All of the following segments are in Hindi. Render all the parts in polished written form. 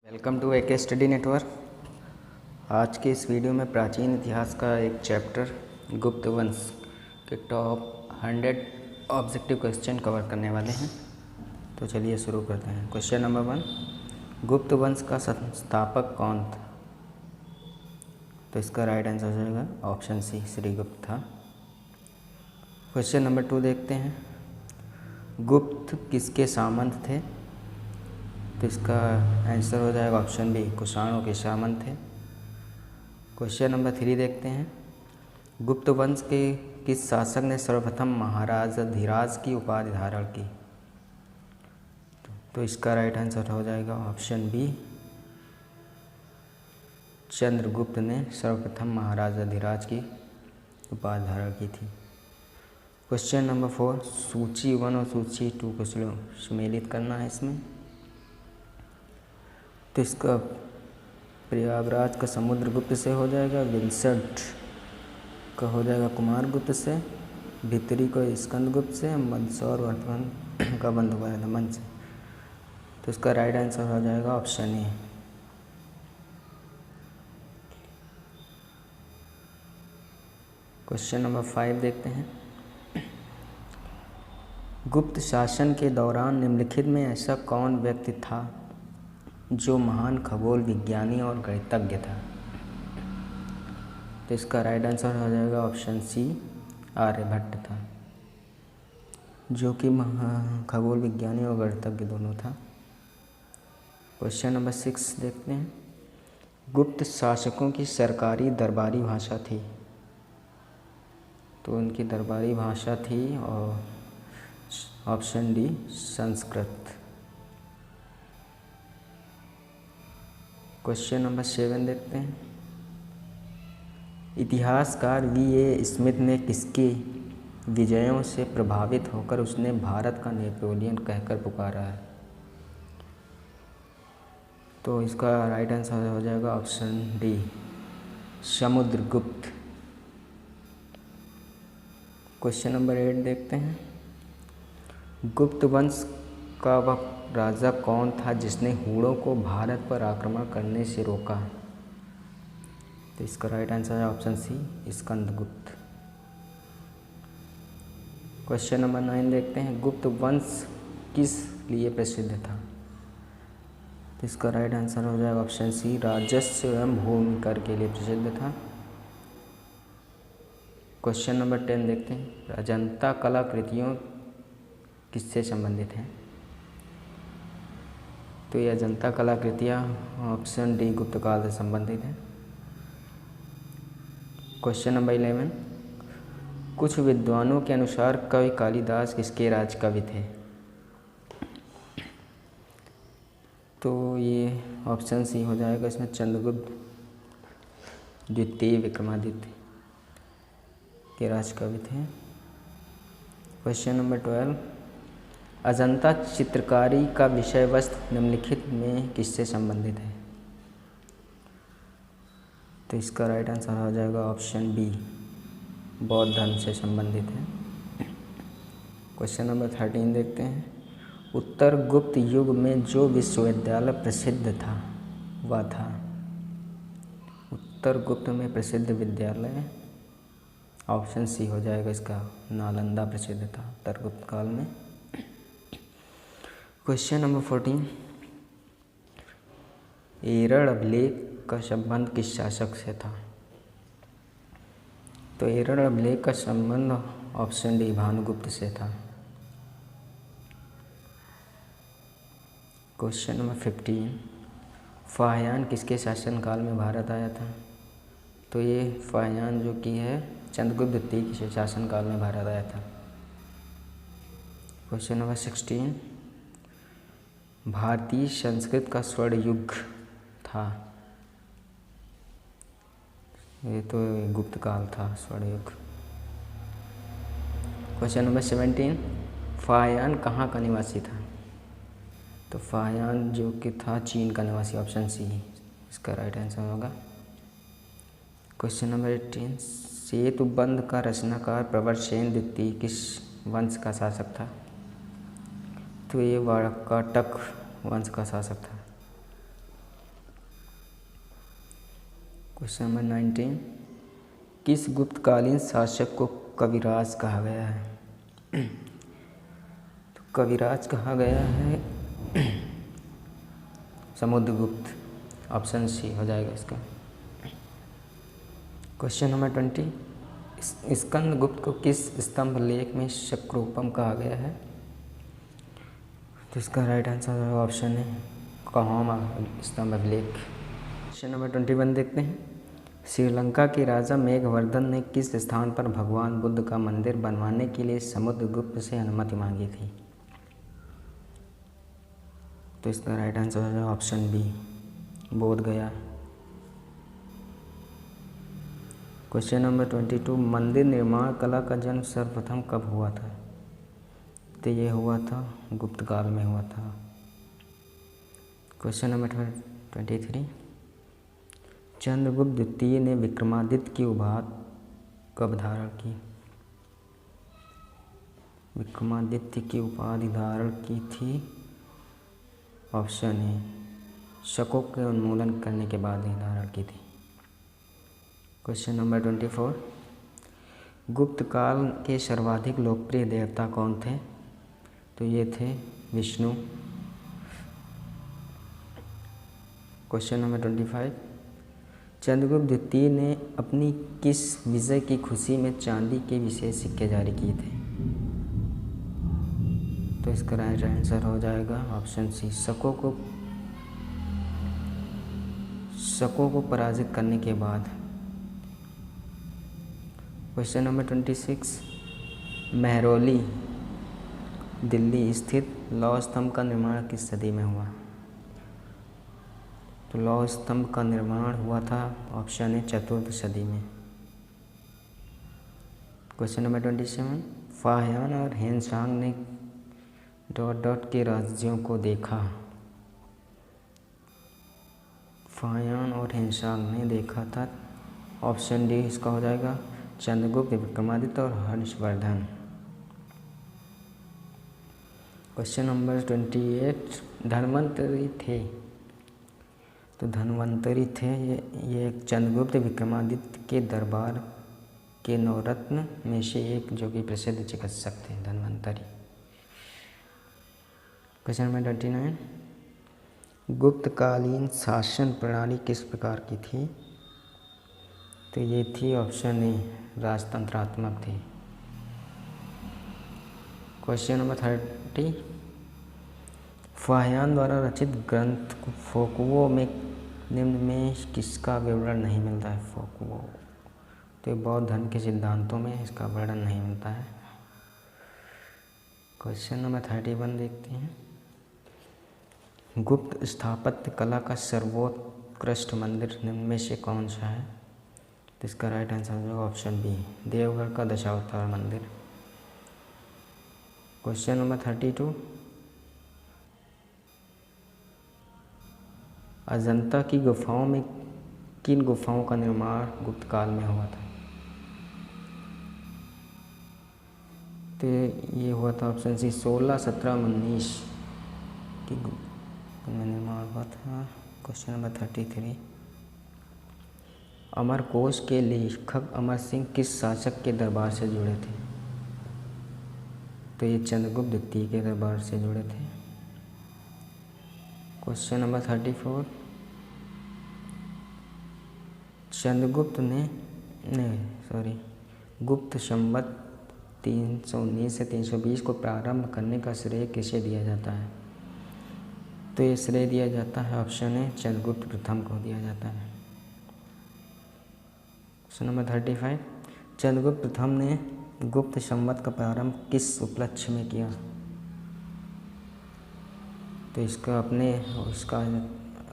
Welcome to AK study network. आज के इस वीडियो में प्राचीन इतिहास का एक चैप्टर गुप्त वंश के टॉप 100 ऑब्जेक्टिव क्वेश्चन कवर करने वाले हैं। तो चलिए शुरू करते हैं। क्वेश्चन नंबर 1, गुप्त वंश का संस्थापक कौन था? तो इसका राइट आंसर हो जाएगा ऑप्शन सी, श्रीगुप्त था। क्वेश्चन नंबर 2 देखते हैं, गुप्त किसके सामंत थे? तो इसका आंसर हो जाएगा ऑप्शन बी, कुषाणों के सामंत थे। क्वेश्चन नंबर 3 देखते हैं, गुप्त वंश के किस शासक ने सर्वप्रथम महाराजाधिराज की उपाधि धारण की? तो इसका राइट आंसर हो जाएगा ऑप्शन बी, चंद्रगुप्त ने सर्वप्रथम महाराजाधिराज की उपाधि धारण की थी। क्वेश्चन नंबर 4, सूची 1 और सूची 2 को सम्मिलित करना है इसमें। तो इसका प्रयागराज का समुद्रगुप्त से हो जाएगा, विंसेंट का हो जाएगा कुमारगुप्त से, भितरी को स्कंदगुप्त से, मंदसौर वर्तमान का बंद हुआ है दमन से। तो इसका राइट आंसर हो जाएगा ऑप्शन ए। क्वेश्चन नंबर 5 देखते हैं, गुप्त शासन के दौरान निम्नलिखित में ऐसा कौन व्यक्ति था जो महान खगोल विज्ञानी और गणितज्ञ था? तो इसका राइट आंसर हो जाएगा ऑप्शन सी, आर्यभट्ट था, जो कि खगोल विज्ञानी और गणितज्ञ दोनों था। क्वेश्चन नंबर 6 देखते हैं, गुप्त शासकों की सरकारी दरबारी भाषा थी? तो उनकी दरबारी भाषा थी और option D, Sanskrit. Question number 7 देखते हैं, इतिहासकार VA स्मिथ ने किसके विजयों से प्रभावित होकर उसने भारत का नेपोलियन कहकर पुकारा है? तो इसका राइट आंसर हो जाएगा option D, Samudragupta. Question number 8 देखते हैं, गुप्त वंश का वह राजा कौन था जिसने हूणों को भारत पर आक्रमण करने से रोका? तो इसका राइट आंसर है option C, Skandagupta. Question number 9 देखते हैं, गुप्त वंश किस लिए प्रसिद्ध था? तो इसका राइट आंसर हो जाएगा ऑप्शन सी, राजस्व एवं भूमि कर के लिए प्रसिद्ध था। क्वेश्चन नंबर 10 देखते हैं, अजंता कलाकृतियों किससे संबंधित हैं? तो ये अजंता कलाकृतियाँ ऑप्शन डी, गुप्त काल से संबंधित हैं। क्वेश्चन नंबर 11, कुछ विद्वानों के अनुसार कवि कालिदास किसके राज कवि थे? तो ये ऑप्शन सी हो जाएगा इसमें, चंद्रगुप्त द्वितीय विक्रमादित्य के राज कवि थे। क्वेश्चन नंबर 12, अजंता चित्रकारी का विषय वस्तु निम्नलिखित में किससे संबंधित है? तो इसका राइट आंसर हो जाएगा ऑप्शन बी, बौद्ध धर्म से संबंधित है। क्वेश्चन नंबर 13 देखते हैं, उत्तर गुप्त युग में जो विश्वविद्यालय प्रसिद्ध था वह था? उत्तर गुप्त में प्रसिद्ध विद्यालय ऑप्शन सी हो जाएगा इसका, नालंदा प्रसिद्ध था उत्तर गुप्त काल में। क्वेश्चन नंबर 14, एरड़ अभिलेख का संबंध किस शासक से था? तो एरड़ अभिलेख का संबंध ऑप्शन डी, भानुगुप्त से था। क्वेश्चन नंबर 15, फाहियान किसके शासनकाल में भारत आया था? तो ये फाहियान जो कि है चंद्रगुप्त द्वितीय के शासनकाल में भारत आया था। क्वेश्चन नंबर 16, भारतीय संस्कृत का स्वर्ण युग था? ये तो गुप्त काल था स्वर्ण युग। क्वेश्चन नंबर 17, फाहियान कहाँ का निवासी था? तो फाहियान जो कि था चीन का निवासी, ऑप्शन सी इसका राइट आंसर होगा। क्वेश्चन नंबर 18, सेतुबंध का रचनाकार प्रवरसेन द्वितीय किस वंश का शासक था? तो ये वाकाटक वंश का शासक था। क्वेश्चन नंबर 19, किस गुप्तकालीन शासक को कविराज कहा गया है? तो कविराज कहा गया है समुद्रगुप्त। ऑप्शन सी हो जाएगा इसका। क्वेश्चन नंबर 20, स्कंदगुप्त को किस स्तंभ लेख में शक्रोपम कहा गया है? तो इसका राइट आंसर ऑप्शन है कहोमा स्तंभ अभिलेख। क्वेश्चन नंबर 21 देखते हैं। श्रीलंका के राजा मेघवर्धन ने किस स्थान पर भगवान बुद्ध का मंदिर बनवाने के लिए समुद्रगुप्त से अनुमति मांगी थी? तो इसका राइट आंसर है ऑप्शन बी बोध गया। क्वेश्चन नंबर 22, मंदिर निर्माण कला का जन्म सर्वप्रथम कब हुआ था? तो ये हुआ था गुप्त काल में हुआ था। क्वेश्चन नंबर 23, चंद्रगुप्त द्वितीय ने विक्रमादित्य की उपाधि कब धारण की? विक्रमादित्य की उपाधि धारण की थी ऑप्शन ए शकों के उन्मूलन करने के बाद ही धारण की थी। क्वेश्चन नंबर 24, गुप्त काल के सर्वाधिक लोकप्रिय देवता कौन थे? तो ये थे विष्णु। क्वेश्चन नंबर 25, चंद्रगुप्त द्वितीय ने अपनी किस विजय की खुशी में चांदी के विशेष सिक्के जारी किए थे? तो इसका राइट आंसर हो जाएगा ऑप्शन सी शकों को पराजित करने के बाद। क्वेश्चन नंबर 26, महरौली दिल्ली स्थित लौह स्तंभ का निर्माण किस सदी में हुआ? तो लौह स्तंभ का निर्माण हुआ था ऑप्शन ए चतुर्थ सदी में। क्वेश्चन नंबर 27, फाहियान और हेनसांग ने ... के राज्यों को देखा। फाहियान और हेनसांग ने देखा था ऑप्शन डी इसका हो जाएगा चंद्रगुप्त, विक्रमादित्य और हर्षवर्धन। क्वेश्चन नंबर 28, धन्वंतरी थे। तो धन्वंतरी थे ये चंद्रगुप्त विक्रमादित्य के दरबार के नवरत्न में से एक जो कि प्रसिद्ध चिकित्सक थे धन्वंतरी। क्वेश्चन नंबर 29, गुप्तकालीन शासन प्रणाली किस प्रकार की थी? तो ये थी ऑप्शन ए राजतंत्रात्मक थी। क्वेश्चन नंबर 30, फाहियान द्वारा रचित ग्रंथ फोकुओ में निम्न में किसका विवरण नहीं मिलता है? फोकुओ तो बौद्ध धर्म के सिद्धांतों में इसका वर्णन नहीं मिलता है। क्वेश्चन नंबर 31 देखते हैं। गुप्त स्थापत्य कला का सर्वोत्कृष्ट मंदिर निम्न में से कौन सा है? तो इसका राइट आंसर होगा ऑप्शन बी देवगढ़ का दशावतार मंदिर। क्वेश्चन नंबर 32, अजंता की गुफाओं में किन गुफाओं का निर्माण गुप्त काल में हुआ था? तो ये हुआ था ऑप्शन सी 16, 17, 19 की निर्माण हुआ था। क्वेश्चन नंबर 33, अमरकोश के लेखक अमर सिंह किस शासक के दरबार से जुड़े थे? तो ये चंद्रगुप्त द्वितीय के दरबार से जुड़े थे। क्वेश्चन नंबर 34, चंद्रगुप्त गुप्त संवत 319 से 320 को प्रारंभ करने का श्रेय किसे दिया जाता है? तो ये श्रेय दिया जाता है ऑप्शन ए चंद्रगुप्त प्रथम को दिया जाता है। क्वेश्चन नंबर 35, चंद्रगुप्त प्रथम ने गुप्त संवत का प्रारंभ किस उपलक्ष्य में किया? तो इसका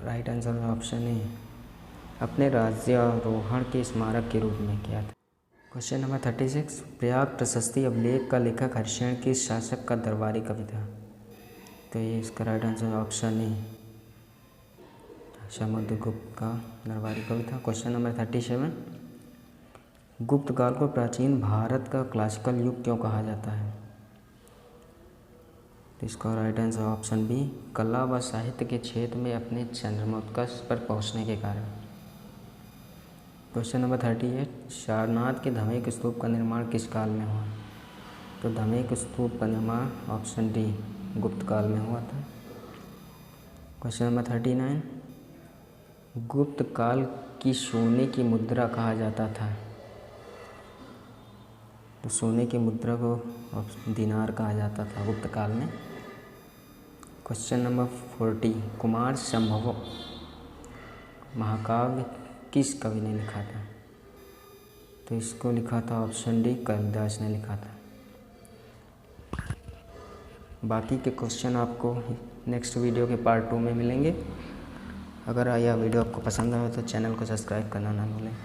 राइट आंसर ऑप्शन ए अपने राज्यारोहण के स्मारक के रूप में किया था। क्वेश्चन नंबर 36, प्रयाग प्रशस्ति अभिलेख का लेखक हर्षण किस शासक का दरबारी कवि था? तो ये इसका right answer option A Samudragupta का दरबारी कवि था। क्वेश्चन नंबर 37, गुप्त काल को प्राचीन भारत का क्लासिकल युग क्यों कहा जाता है? तो इसका राइट आंसर ऑप्शन बी कला व साहित्य के क्षेत्र में अपने चरमोत्कर्ष पर पहुंचने के कारण। क्वेश्चन नंबर 38, सारनाथ के धमेक स्तूप का निर्माण किस काल में हुआ? तो धमेक स्तूप का निर्माण ऑप्शन डी गुप्त काल में हुआ था। क्वेश्चन नंबर 39, गुप्त काल की सोने की मुद्रा कहा जाता था? तो सोने की मुद्रा को दिनार कहा जाता था गुप्त काल में। क्वेश्चन नंबर 40, कुमार संभव महाकाव्य किस कवि ने लिखा था? तो इसको लिखा था ऑप्शन डी कालिदास ने लिखा था। बाकी के क्वेश्चन आपको नेक्स्ट वीडियो के पार्ट 2 में मिलेंगे। अगर यह वीडियो आपको पसंद आए तो चैनल को सब्सक्राइब करना ना भूलें।